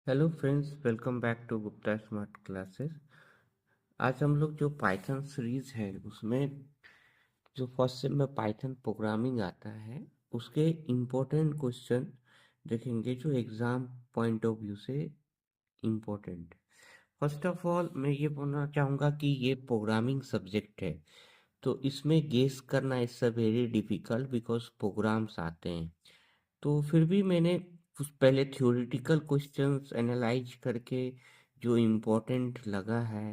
Hello friends, welcome back to Gupta smart classes. आज हम लोग जो पाइथन सीरीज है उसमें जो फर्स्ट सेम में पाइथन प्रोग्रामिंग आता है उसके इम्पोर्टेंट क्वेश्चन देखेंगे जो एग्ज़ाम पॉइंट ऑफ व्यू से इम्पोर्टेंट। फर्स्ट ऑफ ऑल मैं ये बोलना चाहूँगा कि ये प्रोग्रामिंग सब्जेक्ट है, तो इसमें गेस करना it's a very difficult because programs आते हैं। तो फिर भी मैंने कुछ पहले थ्योरेटिकल क्वेश्चंस एनालाइज करके जो इम्पोर्टेंट लगा है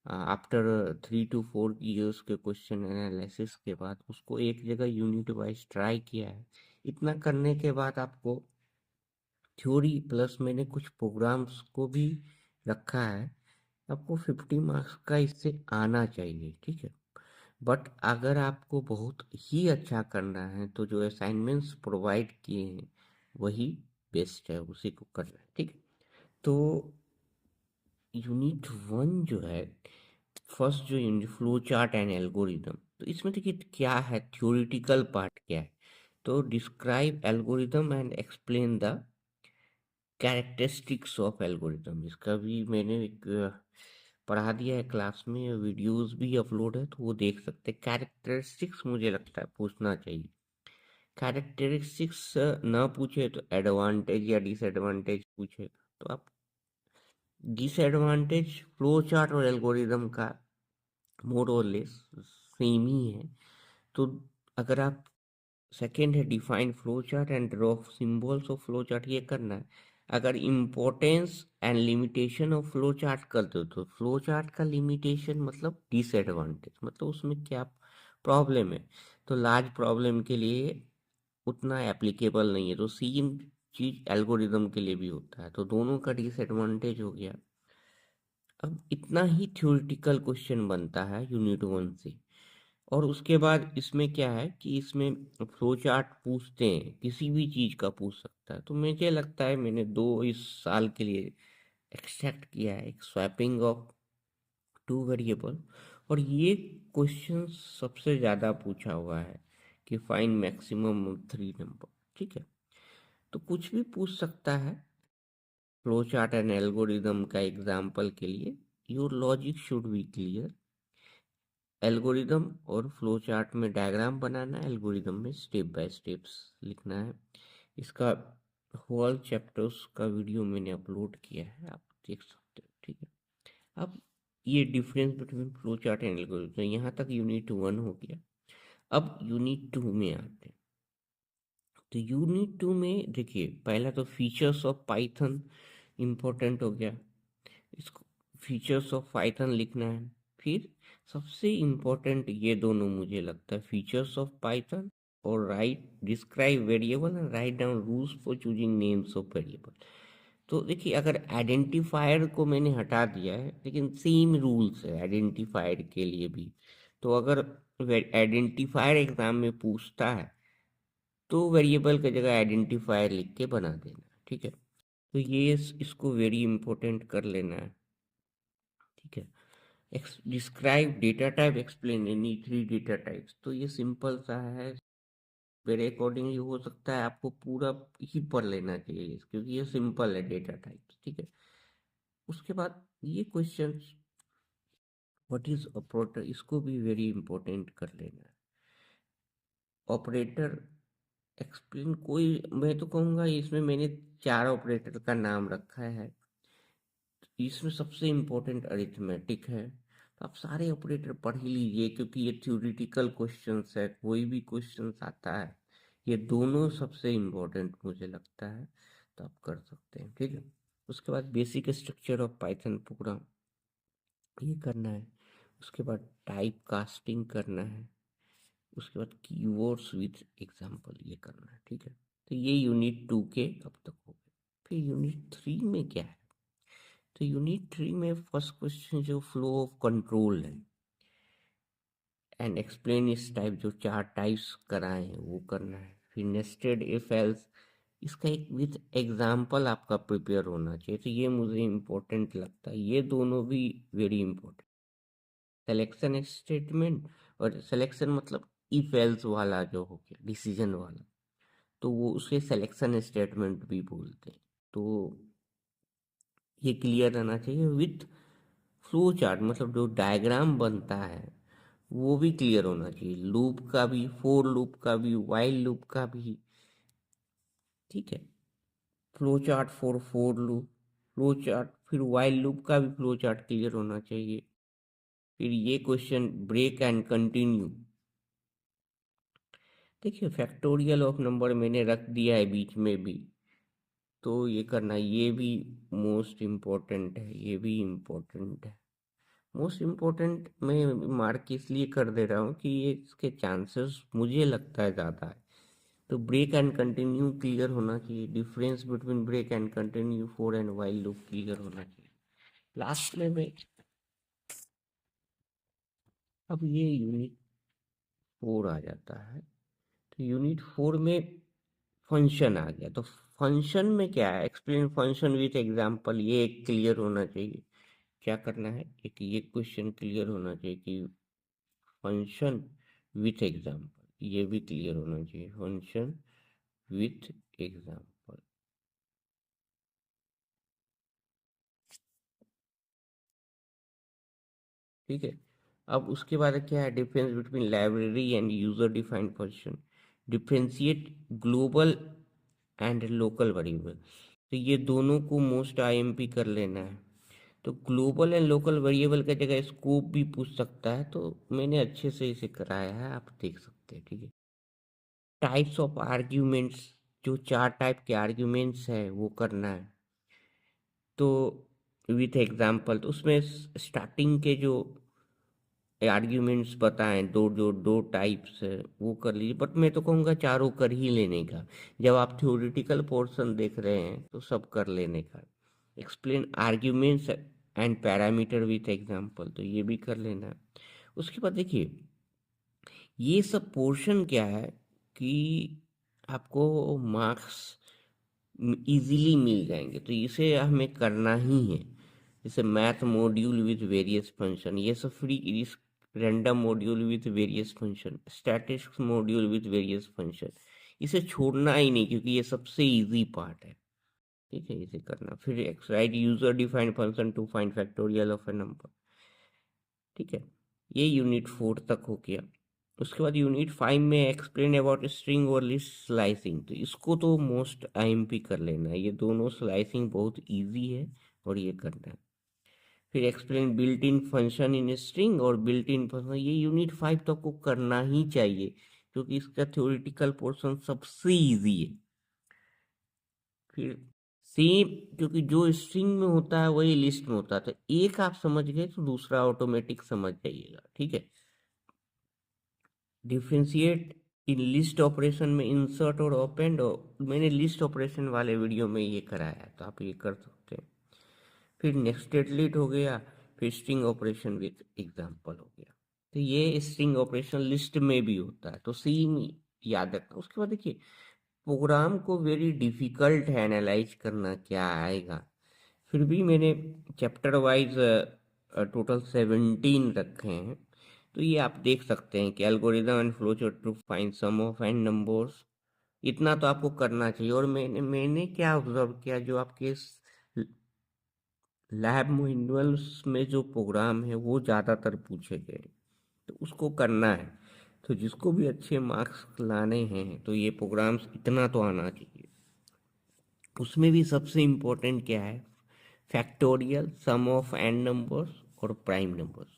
आफ्टर 3 to 4 years के क्वेश्चन एनालिसिस के बाद उसको एक जगह यूनिट वाइज ट्राई किया है। इतना करने के बाद आपको थ्योरी प्लस मैंने कुछ प्रोग्राम्स को भी रखा है। आपको 50 मार्क्स का इससे आना चाहिए, ठीक है। बट अगर आपको बहुत ही अच्छा करना है तो जो असाइनमेंट्स प्रोवाइड किए हैं वही बेस्ट है, उसी को करना है, ठीक है। तो यूनिट 1 जो है, फर्स्ट जो unit flow chart and algorithm, तो इसमें देखिए क्या है, थ्योरेटिकल पार्ट क्या है। तो describe algorithm and explain the characteristics of algorithm, इसका भी मैंने एक पढ़ा दिया है क्लास में, वीडियोस भी अपलोड है तो वो देख सकते हैं। कैरेक्टरिस्टिक्स मुझे लगता है पूछना चाहिए। कैरेक्टरिस्टिक्स ना पूछे तो एडवांटेज या डिसएडवांटेज पूछे तो आप डिसएडवांटेज फ्लो चार्ट और एल्गोरिदम का मोर और लेस सेम ही है। तो अगर आप सेकेंड है define flow chart and draw symbols of flow chart, ये करना है। अगर importance and limitation of flow chart कर दो तो फ्लो चार्ट का लिमिटेशन मतलब डिसएडवांटेज, मतलब उसमें क्या प्रॉब्लम है। तो लार्ज प्रॉब्लम के लिए उतना एप्लीकेबल नहीं है, तो सेम चीज एल्गोरिदम के लिए भी होता है, तो दोनों का डिसएडवांटेज हो गया। अब इतना ही थ्योरेटिकल क्वेश्चन बनता है यूनिट 1 से। और उसके बाद इसमें क्या है कि इसमें फ्लो चार्ट पूछते हैं, किसी भी चीज का पूछ सकता है। तो मुझे लगता है मैंने दो इस साल के लिए एक्सट्रैक्ट किया है, एक स्वैपिंग ऑफ टू वेरिएबल, और ये क्वेश्चन सबसे ज्यादा पूछा हुआ है कि फाइंड मैक्सिमम 3 नंबर, ठीक है। तो कुछ भी पूछ सकता है फ्लो चार्ट एंड एल्गोरिदम का एग्जाम्पल के लिए। Your logic should be clear. Algorithm और फ्लो चार्ट में डायग्राम बनाना है, एल्गोरिदम में स्टेप बाय स्टेप्स लिखना है। इसका होल चैप्टर्स का वीडियो मैंने अपलोड किया है, आप देख सकते हो, ठीक है। अब ये difference between flow chart and algorithm, यहाँ तक यूनिट 1 हो गया। अब यूनिट 2 में आते हैं। तो यूनिट 2 में देखिए पहला तो फीचर्स ऑफ पाइथन इम्पोर्टेंट हो गया, इसको फीचर्स ऑफ पाइथन लिखना है। फिर सबसे इम्पोर्टेंट ये दोनों मुझे लगता है, फीचर्स ऑफ पाइथन और right describe variable and write down rules for choosing names of variable. तो देखिए अगर आइडेंटिफायर को मैंने हटा दिया है लेकिन सेम रूल्स है आइडेंटिफायर के लिए भी। तो अगर आइडेंटिफायर एग्जाम में पूछता है तो वेरिएबल की जगह आइडेंटिफायर लिख के बना देना, ठीक है। तो ये इसको वेरी इंपॉर्टेंट कर लेना है, ठीक है। Describe data type, explain any 3 data types, तो ये सिंपल सा है। मेरे अकॉर्डिंग ये हो सकता है आपको पूरा ही पढ़ लेना चाहिए क्योंकि ये सिंपल है डेटा टाइप्स, ठीक है। उसके बाद ये क्वेश्चन व्हाट इज ऑपरेटर, इसको भी वेरी इंपॉर्टेंट कर लेना है। ऑपरेटर एक्सप्लेन, कोई मैं तो कहूँगा इसमें मैंने 4 ऑपरेटर का नाम रखा है। इसमें सबसे इम्पोर्टेंट अरिथमेटिक है, तो आप सारे ऑपरेटर पढ़ ही लीजिए क्योंकि ये थ्योरेटिकल क्वेश्चंस है, कोई भी क्वेश्चंस आता है ये दोनों सबसे इम्पोर्टेंट मुझे लगता है, तो आप कर सकते हैं, ठीक है। उसके बाद basic structure of Python programme ये करना है। उसके बाद टाइप कास्टिंग करना है। उसके बाद कीवर्ड्स विथ एग्जांपल ये करना है, ठीक है। तो ये यूनिट 2 के अब तक हो गए। फिर यूनिट 3 में क्या है, तो यूनिट 3 में फर्स्ट क्वेश्चन जो फ्लो ऑफ कंट्रोल है एंड एक्सप्लेन इस टाइप, जो 4 टाइप्स कराए हैं वो करना है। फिर नेस्टेड इफ एल्स, इसका एक विथ एग्जाम्पल आपका प्रिपेयर होना चाहिए, तो ये मुझे इम्पोर्टेंट लगता है, ये दोनों भी वेरी इंपॉर्टेंट। सिलेक्शन स्टेटमेंट, और सिलेक्शन मतलब इफ एल्स वाला जो हो गया डिसीजन वाला, तो वो उसे सिलेक्शन स्टेटमेंट भी बोलते हैं। तो ये क्लियर रहना चाहिए विथ फ्लो चार्ट, मतलब जो डायग्राम बनता है वो भी क्लियर होना चाहिए, लूप का भी, फोर लूप का भी, वाइल लूप का भी। ठीक है, flow chart for for loop, flow chart, फिर वाइल लूप का भी फ्लो चार्ट क्लियर होना चाहिए। फिर ये क्वेश्चन ब्रेक एंड कंटिन्यू, देखिए फैक्टोरियल ऑफ नंबर मैंने रख दिया है बीच में भी, तो ये करना, ये भी मोस्ट इम्पोर्टेंट है, ये भी इम्पोर्टेंट है। मोस्ट इम्पोर्टेंट मैं मार्क इसलिए कर दे रहा हूँ कि ये इसके चांसेस मुझे लगता है ज़्यादा है। तो ब्रेक एंड कंटिन्यू क्लियर होना चाहिए, difference between break and continue, for and while loop clear होना चाहिए। लास्ट में मैं, अब ये यूनिट 4 आ जाता है, तो यूनिट 4 में फंक्शन आ गया। तो फंक्शन में क्या है, एक्सप्लेन फंक्शन विथ एग्जांपल, ये एक क्लियर होना चाहिए। क्या करना है, एक ये क्वेश्चन क्लियर होना चाहिए कि फंक्शन विथ एग्जांपल, ये भी क्लियर होना चाहिए, फंक्शन विथ एग्जांपल। ठीक है, अब उसके बाद क्या है, difference between library and user defined function, differentiate global and local variable. तो ये दोनों को मोस्ट आईएमपी कर लेना है। तो ग्लोबल एंड लोकल वेरिएबल का जगह स्कोप भी पूछ सकता है, तो मैंने अच्छे से इसे कराया है, आप देख सकते हैं। ठीक है, टाइप्स ऑफ आर्ग्यूमेंट्स, जो 4 टाइप के आर्ग्यूमेंट्स है वो करना है। तो विथ एग्जांपल, तो उसमें स्टार्टिंग के जो आर्ग्यूमेंट्स बताएं, दो टाइप्स है वो कर लीजिए, बट मैं तो कहूँगा चारों कर ही लेने का। जब आप थ्योरेटिकल पोर्शन देख रहे हैं तो सब कर लेने का। Explain arguments and parameter with example, तो ये भी कर लेना है। उसके बाद देखिए, ये सब पोर्शन क्या है कि आपको मार्क्स इजीली मिल जाएंगे, तो इसे हमें करना ही है। जैसे math module with various function, ये सब फ्री, इस random module with various function, statistics module with various function, इसे छोड़ना ही नहीं क्योंकि ये सबसे इजी पार्ट है। ठीक है, इसे करना। फिर write user defined function to find factorial of a number. ठीक है, ये यूनिट 4 तक हो गया। उसके बाद यूनिट 5 में एक्सप्लेन अबाउट स्ट्रिंग और लिस्ट स्लाइसिंग, तो इसको तो मोस्ट आईएमपी कर लेना है, ये दोनों स्लाइसिंग बहुत इजी है और ये करना है। फिर explain built in function in string और बिल्ट इन फंक्शन, ये यूनिट 5 तो आपको करना ही चाहिए क्योंकि इसका थ्योरेटिकल पोर्शन सबसे इजी है। फिर सेम, क्योंकि जो स्ट्रिंग में होता है वही लिस्ट में होता है, तो एक आप समझ गए तो दूसरा ऑटोमेटिक समझ जाइएगा। ठीक है, डिफ्रेंशिएट इन लिस्ट ऑपरेशन में इंसर्ट और अपेंड, और मैंने लिस्ट ऑपरेशन वाले वीडियो में ये कराया है, तो आप ये कर सकते हैं। फिर नेस्टेड हो गया, फिर स्ट्रिंग ऑपरेशन विथ एग्जांपल हो गया। तो ये स्ट्रिंग ऑपरेशन लिस्ट में भी होता है, तो सेम याद रखना। उसके बाद देखिए, प्रोग्राम को वेरी डिफिकल्ट है एनालाइज करना क्या आएगा, फिर भी मैंने चैप्टर वाइज टोटल 17 रखे हैं। तो ये आप देख सकते हैं कि algorithm and flow chart to find sum of n numbers, इतना तो आपको करना चाहिए। और मैंने क्या ऑब्जर्व किया, जो आपके लैब मैनुअल्स में जो प्रोग्राम है वो ज़्यादातर पूछे गए, तो उसको करना है। तो जिसको भी अच्छे मार्क्स लाने हैं तो ये प्रोग्राम्स इतना तो आना चाहिए। उसमें भी सबसे इम्पोर्टेंट क्या है, factorial, sum of n numbers और प्राइम नंबर्स,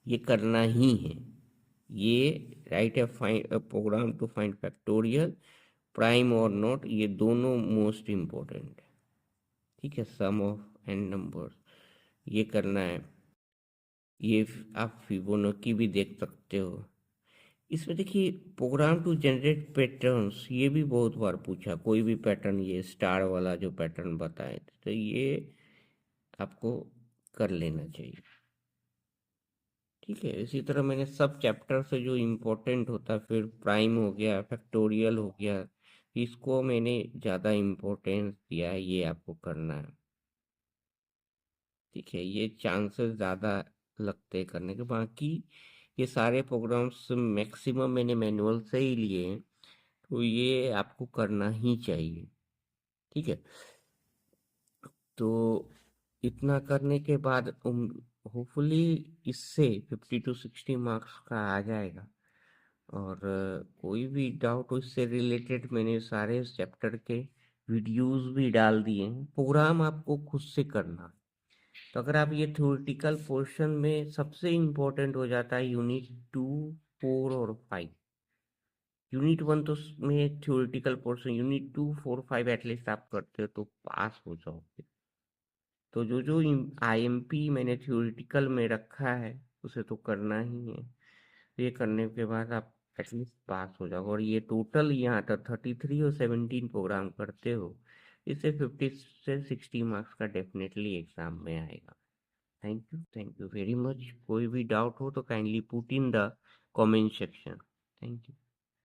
ये करना ही है। ये राइट है, find program to find factorial, prime और नॉट, ये दोनों मोस्ट इम्पोर्टेंट है। ठीक है, सम ऑफ एन नंबर्स ये करना है। ये आप फिबोनाची भी देख सकते हो। इसमें देखिए, प्रोग्राम टू जनरेट पैटर्न्स, ये भी बहुत बार पूछा, कोई भी पैटर्न, ये स्टार वाला जो पैटर्न बताए थे, तो ये आपको कर लेना चाहिए। ठीक है, इसी तरह मैंने सब चैप्टर से जो इम्पोर्टेंट होता है, फिर प्राइम हो गया, फैक्टोरियल हो गया, इसको मैंने ज़्यादा इम्पोर्टेंस दिया है, ये आपको करना है। ठीक है, ये चांसेस ज़्यादा लगते हैं करने के। बाकी ये सारे प्रोग्राम्स मैक्सिमम मैंने मैनुअल से ही लिए हैं, तो ये आपको करना ही चाहिए। ठीक है, तो इतना करने के बाद होपफुली इससे 50 to 60 मार्क्स का आ जाएगा। और कोई भी डाउट हो इससे रिलेटेड मैंने सारे चैप्टर के वीडियोस भी डाल दिए हैं। प्रोग्राम आपको खुद से करना है। तो अगर आप ये थ्योरेटिकल पोर्शन में सबसे इम्पोर्टेंट हो जाता है यूनिट 2, 4 और 5। यूनिट 1 तो में थ्योरेटिकल पोर्शन, यूनिट 2, 4, 5 एटलीस्ट आप करते हो तो पास हो जाओगे। तो जो जो आईएमपी मैंने थ्योरेटिकल में रखा है उसे तो करना ही है। ये करने के बाद आप एटलीस्ट पास हो जाओगे। और ये टोटल यहाँ तक 33 और 17 प्रोग्राम करते हो, इससे 50 से 60 मार्क्स का डेफिनेटली एग्जाम में आएगा। Thank you very much. कोई भी डाउट हो तो kindly put in the comment section. Thank you.